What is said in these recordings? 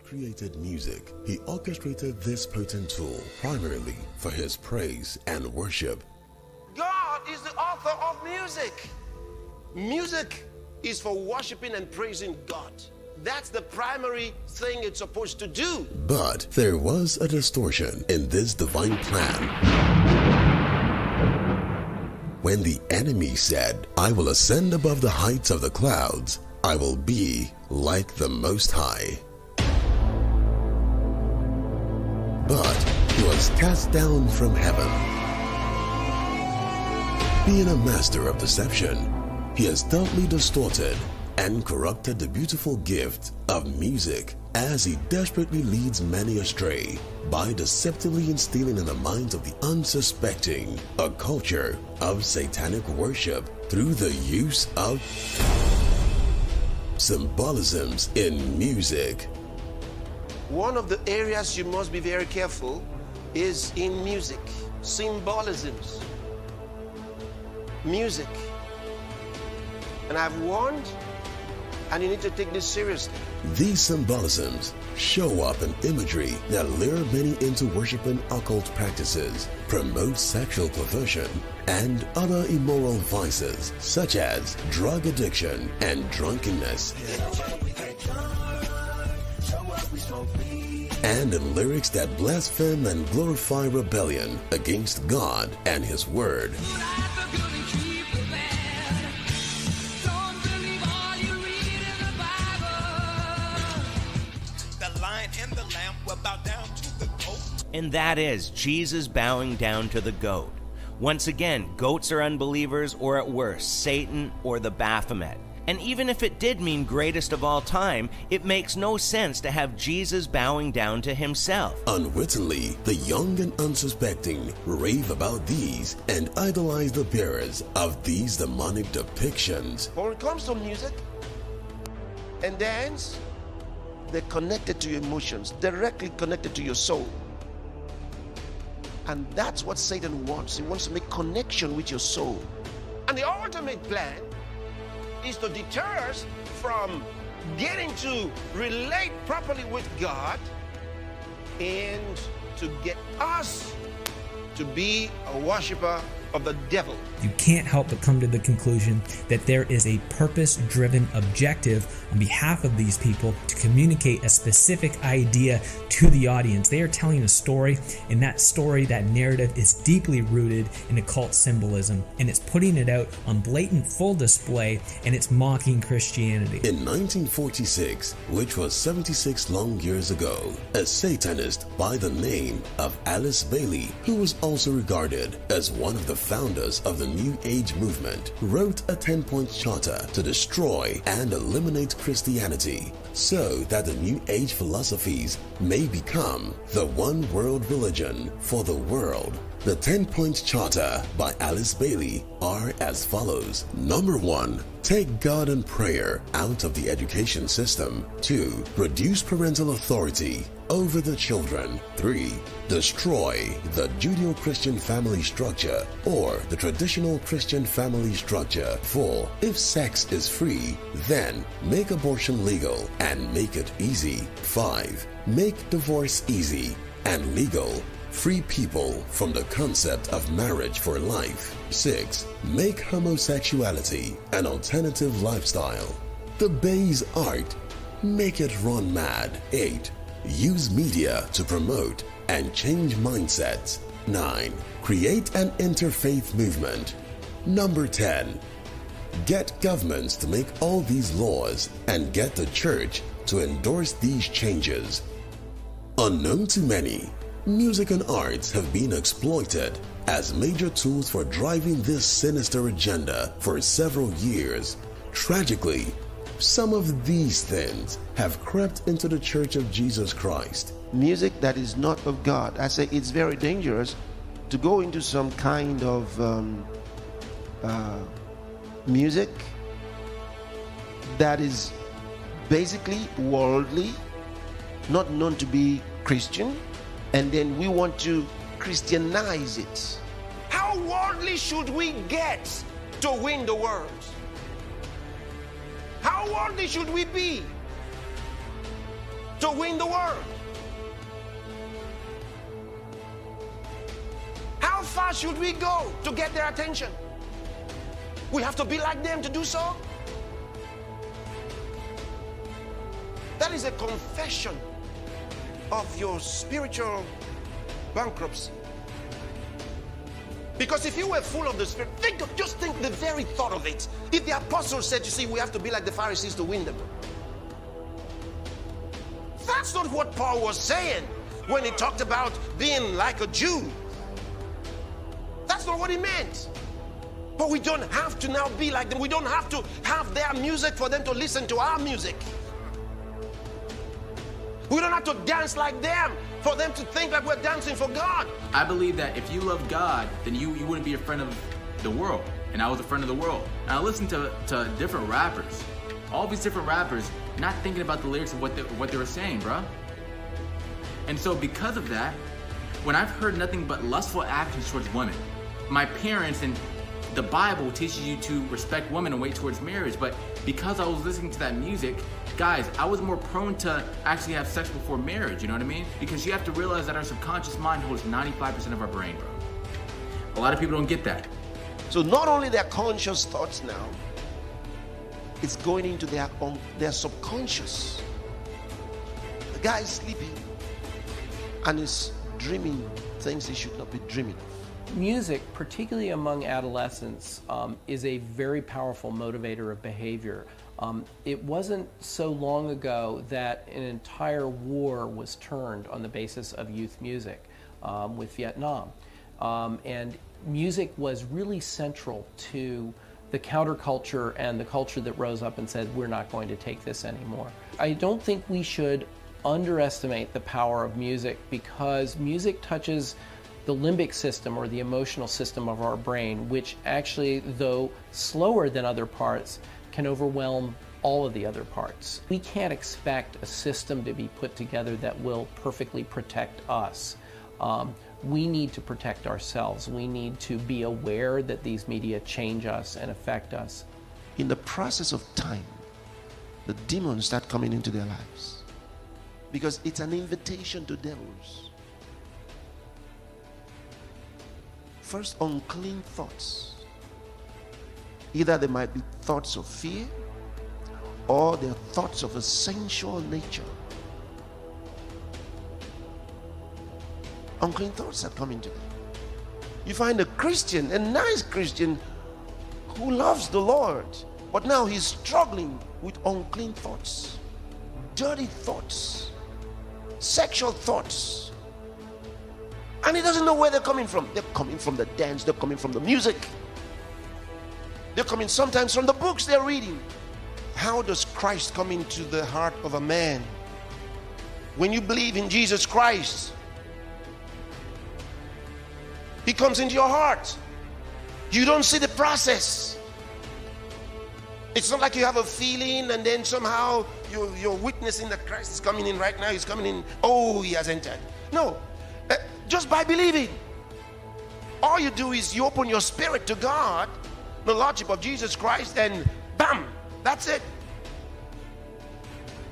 created music, he orchestrated this potent tool primarily for his praise and worship. God is the author of music. Music is for worshiping and praising God. That's the primary thing it's supposed to do. But there was a distortion in this divine plan. When the enemy said, "I will ascend above the heights of the clouds, I will be like the Most High." But he was cast down from heaven. Being a master of deception, he has doubly distorted and corrupted the beautiful gift of music as he desperately leads many astray by deceptively instilling in the minds of the unsuspecting a culture of satanic worship through the use of symbolisms in music. One of the areas you must be very careful is in music. Symbolisms. Music. And I've warned, and you need to take this seriously. These symbolisms show up in imagery that lure many into worshiping occult practices, promote sexual perversion, and other immoral vices such as drug addiction and drunkenness. And in lyrics that blaspheme and glorify rebellion against God and His Word. And that is Jesus bowing down to the goat. Once again, goats are unbelievers, or at worst, Satan or the Baphomet. And even if it did mean greatest of all time, it makes no sense to have Jesus bowing down to himself. Unwittingly, the young and unsuspecting rave about these and idolize the bearers of these demonic depictions. When it comes to music and dance, they're connected to your emotions, directly connected to your soul. And that's what Satan wants. He wants to make connection with your soul. And the ultimate plan is to deter us from getting to relate properly with God and to get us to be a worshiper of the devil. You can't help but come to the conclusion that there is a purpose-driven objective on behalf of these people to communicate a specific idea to the audience. They are telling a story, and that story, that narrative, is deeply rooted in occult symbolism, and it's putting it out on blatant full display, and it's mocking Christianity. In 1946, which was 76 long years ago, a Satanist by the name of Alice Bailey, who was also regarded as one of the founders of the New Age movement, wrote a 10-point charter to destroy and eliminate Christianity so that the New Age philosophies may become the one world religion for the world. The 10-point charter by Alice Bailey are as follows. Number 1. Take God and prayer out of the education system. 2. Reduce parental authority over the children. 3. Destroy the Judeo-Christian family structure or the traditional Christian family structure. 4. If sex is free, then make abortion legal and make it easy. 5. Make divorce easy and legal. Free people from the concept of marriage for life. 6. Make homosexuality an alternative lifestyle. The base art. Make it run mad. 8. Use media to promote and change mindsets. 9. Create an interfaith movement. Number 10. Get governments to make all these laws and get the church to endorse these changes. Unknown to many, music and arts have been exploited as major tools for driving this sinister agenda for several years. Tragically, some of these things have crept into the Church of Jesus Christ. Music that is not of God. I say it's very dangerous to go into some kind of music that is basically worldly, not known to be Christian, and then we want to Christianize it. How worldly should we get to win the world? How worldly should we be? to win the world. How far should we go to get their attention? We have to be like them to do so? That is a confession of your spiritual bankruptcy. Because if you were full of the Spirit, just think the very thought of it. If the apostles said, you see, we have to be like the Pharisees to win them. That's not what Paul was saying when he talked about being like a Jew. That's not what he meant. But we don't have to now be like them. We don't have to have their music for them to listen to our music. We don't have to dance like them for them to think like we're dancing for God. I believe that if you love God, then you wouldn't be a friend of the world. And I was a friend of the world. And I listened to different rappers. All these different rappers, not thinking about the lyrics of what they were saying, bro. And so because of that, when I've heard nothing but lustful actions towards women, my parents and the Bible teaches you to respect women and wait towards marriage, but because I was listening to that music, guys, I was more prone to actually have sex before marriage, you know what I mean? Because you have to realize that our subconscious mind holds 95% of our brain, bro. A lot of people don't get that. So not only their conscious thoughts now, it's going into their subconscious. The guy is sleeping and is dreaming things he should not be dreaming of. Music, particularly among adolescents, is a very powerful motivator of behavior. It wasn't so long ago that an entire war was turned on the basis of youth music with Vietnam. And music was really central to the counterculture and the culture that rose up and said, we're not going to take this anymore. I don't think we should underestimate the power of music, because music touches the limbic system, or the emotional system of our brain, which actually, though slower than other parts, can overwhelm all of the other parts. We can't expect a system to be put together that will perfectly protect us. We need to protect ourselves. We need to be aware that these media change us and affect us. In the process of time, the demons start coming into their lives, because it's an invitation to devils. First, unclean thoughts. Either they might be thoughts of fear, or they're thoughts of a sensual nature. Unclean thoughts that come into them. You find a Christian, a nice Christian, who loves the Lord, but now he's struggling with unclean thoughts, dirty thoughts, sexual thoughts. And he doesn't know where they're coming from. They're coming from the dance, they're coming from the music. They're coming sometimes from the books they're reading. How does Christ come into the heart of a man? When you believe in Jesus Christ, he comes into your heart. You don't see the process. It's not like you have a feeling and then somehow you're witnessing that Christ is coming in right now. He's coming in. Oh, he has entered. No. Just by believing. All you do is you open your spirit to God, the Lordship of Jesus Christ, and bam, that's it.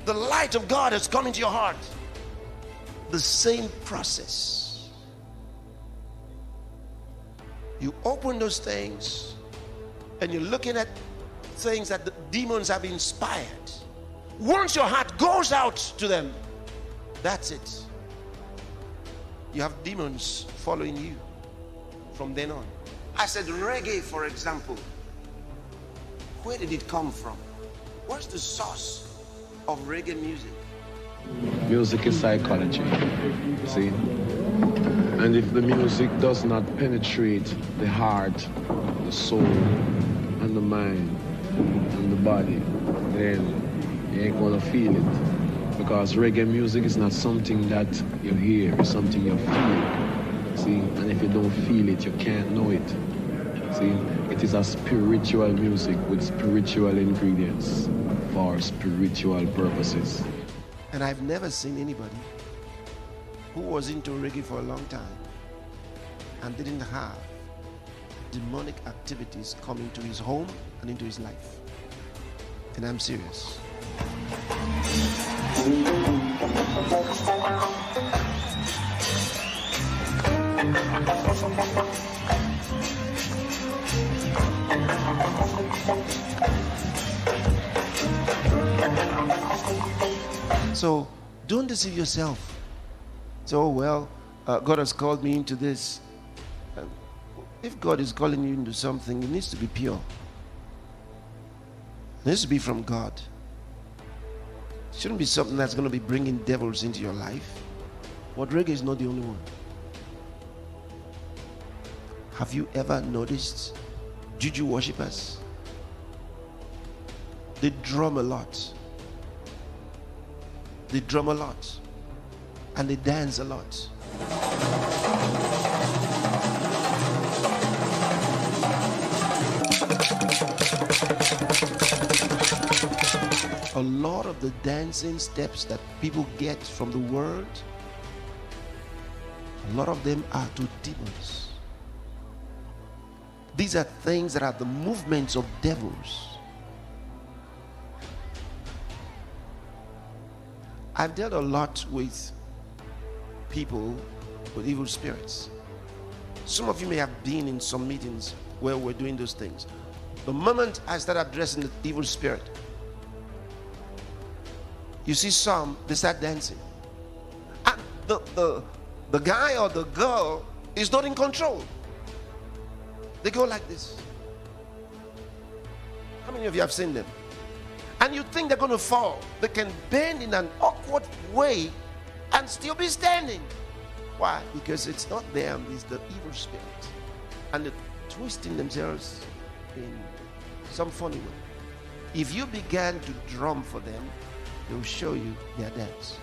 The light of God has come into your heart. The same process. You open those things and you're looking at things that the demons have inspired. Once your heart goes out to them, that's it. You have demons following you from then on. I said reggae, for example. Where did it come from? What's the source of reggae music? Music is psychology, see? And if the music does not penetrate the heart, the soul, and the mind, and the body, then you ain't gonna feel it. Because reggae music is not something that you hear, it's something you feel. See? And if you don't feel it, you can't know it. See? It is a spiritual music with spiritual ingredients for spiritual purposes. And I've never seen anybody who was into reggae for a long time and didn't have demonic activities come into his home and into his life. And I'm serious. So don't deceive yourself. So, oh, well, God has called me into this. If God is calling you into something, it needs to be pure. It needs to be from God. It shouldn't be something that's going to be bringing devils into your life. But reggae is not the only one. Have you ever noticed juju worshippers? They drum a lot. They drum a lot. And they dance a lot. A lot of the dancing steps that people get from the world, a lot of them are to demons. These are things that are the movements of devils. I've dealt a lot with people with evil spirits. Some of you may have been in some meetings where we're doing those things. The moment I start addressing the evil spirit, you see some, they start dancing. And the guy or the girl is not in control. They go like this. How many of you have seen them? And you think they're going to fall. They can bend in an awkward way and still be standing. Why? Because it's not them, it's the evil spirit. And they're twisting themselves in some funny way. If you began to drum for them, they will show you their dance.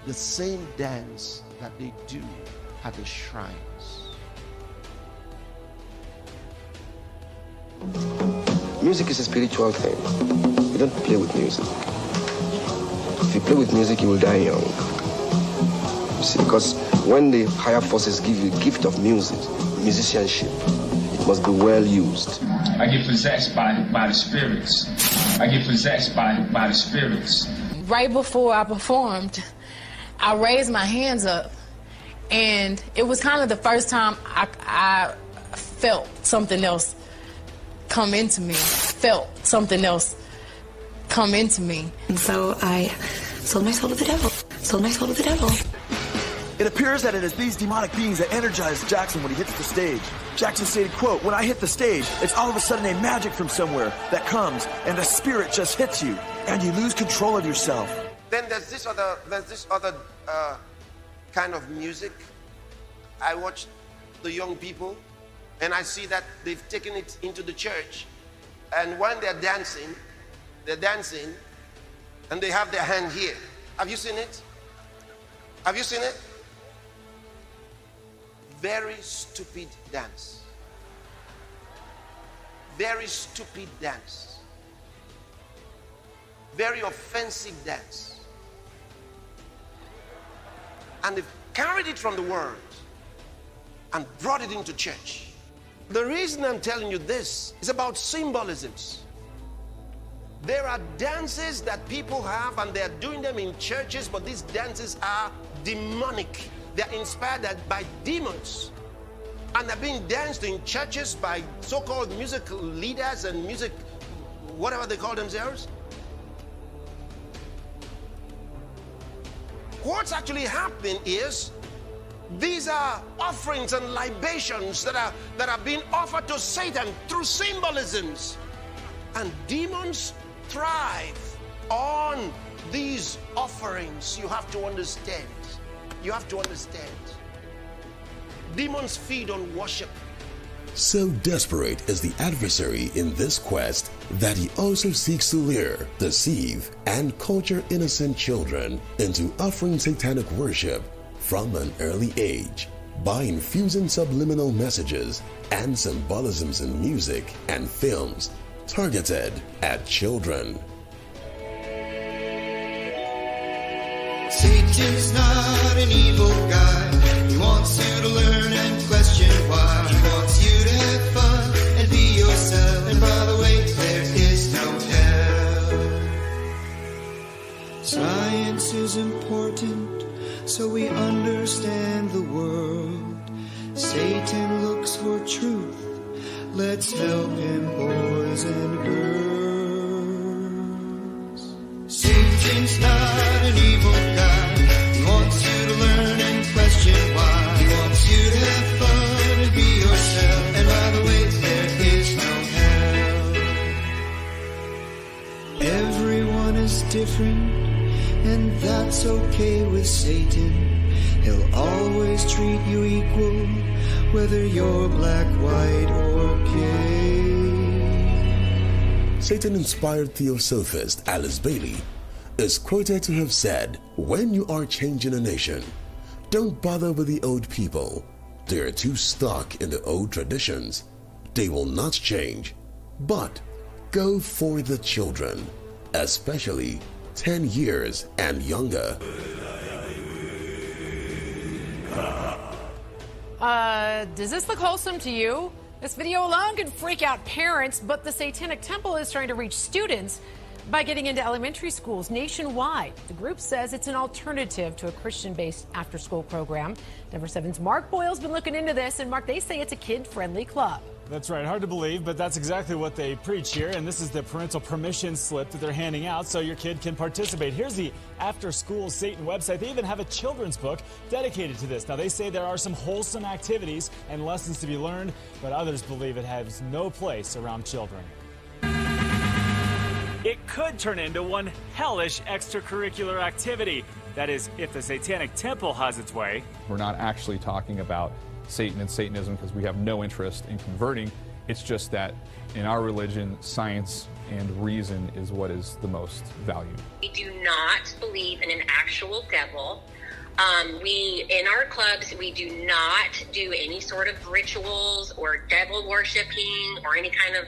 The same dance that they do at the shrines. Music is a spiritual thing. You don't play with music. If you play with music, you will die young. You see, because when the higher forces give you a gift of music, musicianship, it must be well used. I get possessed by the spirits. I get possessed by the spirits. Right before I performed, I raised my hands up, and it was kind of the first time I felt something else come into me. Felt something else come into me. And so I sold my soul to the devil. Sold my soul to the devil. It appears that it is these demonic beings that energize Jackson when he hits the stage. Jackson stated, quote, "When I hit the stage, it's all of a sudden a magic from somewhere that comes and the spirit just hits you and you lose control of yourself." Then there's this other kind of music. I watch the young people and I see that they've taken it into the church, and when they're dancing and they have their hand here. Have you seen it? Have you seen it? Very stupid dance. Very stupid dance. Very offensive dance. And they've carried it from the world and brought it into church. The reason I'm telling you this is about symbolisms. There are dances that people have and they're doing them in churches, but these dances are demonic. They're inspired by demons. And they're being danced in churches by so-called musical leaders and music, whatever they call themselves. What's actually happening is these are offerings and libations that are being offered to Satan through symbolisms. And demons thrive on these offerings. You have to understand. You have to understand. Demons feed on worship. So desperate is the adversary in this quest that he also seeks to lure, deceive, and culture innocent children into offering satanic worship from an early age by infusing subliminal messages and symbolisms in music and films targeted at children. Satan's not an evil guy. He wants you to learn and question why. He wants you to have fun and be yourself. And by the way, there is no hell. Science is important, so we understand the world. Satan looks for truth. Let's help him, boys and girls. Satan's not and that's okay with Satan. He'll always treat you equal, whether you're black, white, or gay. Satan-inspired theosophist Alice Bailey is quoted to have said, "When you are changing a nation, don't bother with the old people. They are too stuck in the old traditions. They will not change. But go for the children, especially 10 years and younger." Does this look wholesome to you? This video alone could freak out parents, but the Satanic Temple is trying to reach students by getting into elementary schools nationwide. The group says it's an alternative to a Christian-based after-school program. Denver 7's Mark Boyle's been looking into this, and Mark, they say it's a kid-friendly club. That's right. Hard to believe, but that's exactly what they preach here. And this is the parental permission slip that they're handing out so your kid can participate. Here's the After School Satan website. They even have a children's book dedicated to this. Now, they say there are some wholesome activities and lessons to be learned, but others believe it has no place around children. It could turn into one hellish extracurricular activity. That is, if the Satanic Temple has its way. We're not actually talking about Satan and Satanism because we have no interest in converting. It's just that in our religion, science and reason is what is the most valued. We do not believe in an actual devil. In our clubs, we do not do any sort of rituals or devil worshiping or any kind of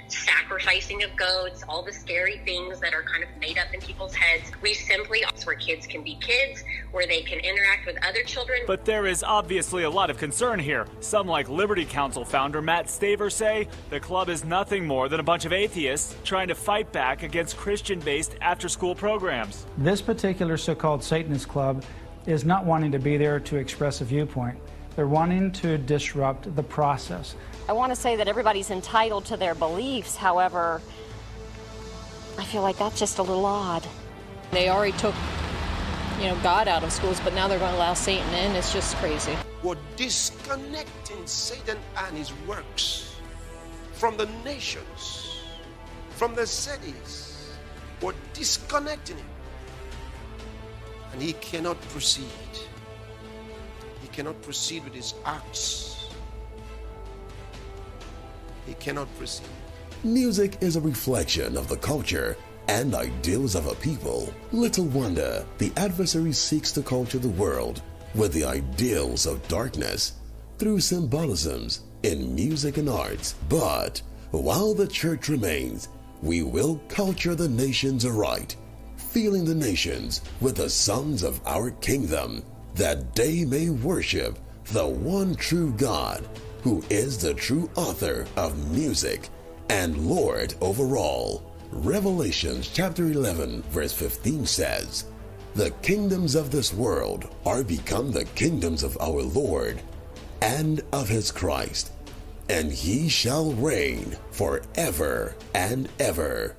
sacrificing of goats, all the scary things that are kind of made up in people's heads. We simply, where kids can be kids, where they can interact with other children. But there is obviously a lot of concern here. Some, like Liberty Counsel founder Matt Staver, say the club is nothing more than a bunch of atheists trying to fight back against Christian-based after-school programs. This particular so-called Satanist club is not wanting to be there to express a viewpoint. They're wanting to disrupt the process. I want to say that everybody's entitled to their beliefs. However, I feel like that's just a little odd. They already took, God out of schools, but now they're going to allow Satan in. It's just crazy. We're disconnecting Satan and his works from the nations, from the cities. We're disconnecting him. And he cannot proceed. He cannot proceed with his acts. He cannot proceed. Music is a reflection of the culture and ideals of a people. Little wonder the adversary seeks to culture the world with the ideals of darkness through symbolisms in music and arts. But while the church remains, we will culture the nations aright, filling the nations with the songs of our kingdom, that they may worship the one true God, who is the true author of music and Lord over all. Revelation chapter 11 verse 15 says, "The kingdoms of this world are become the kingdoms of our Lord and of his Christ, and he shall reign forever and ever."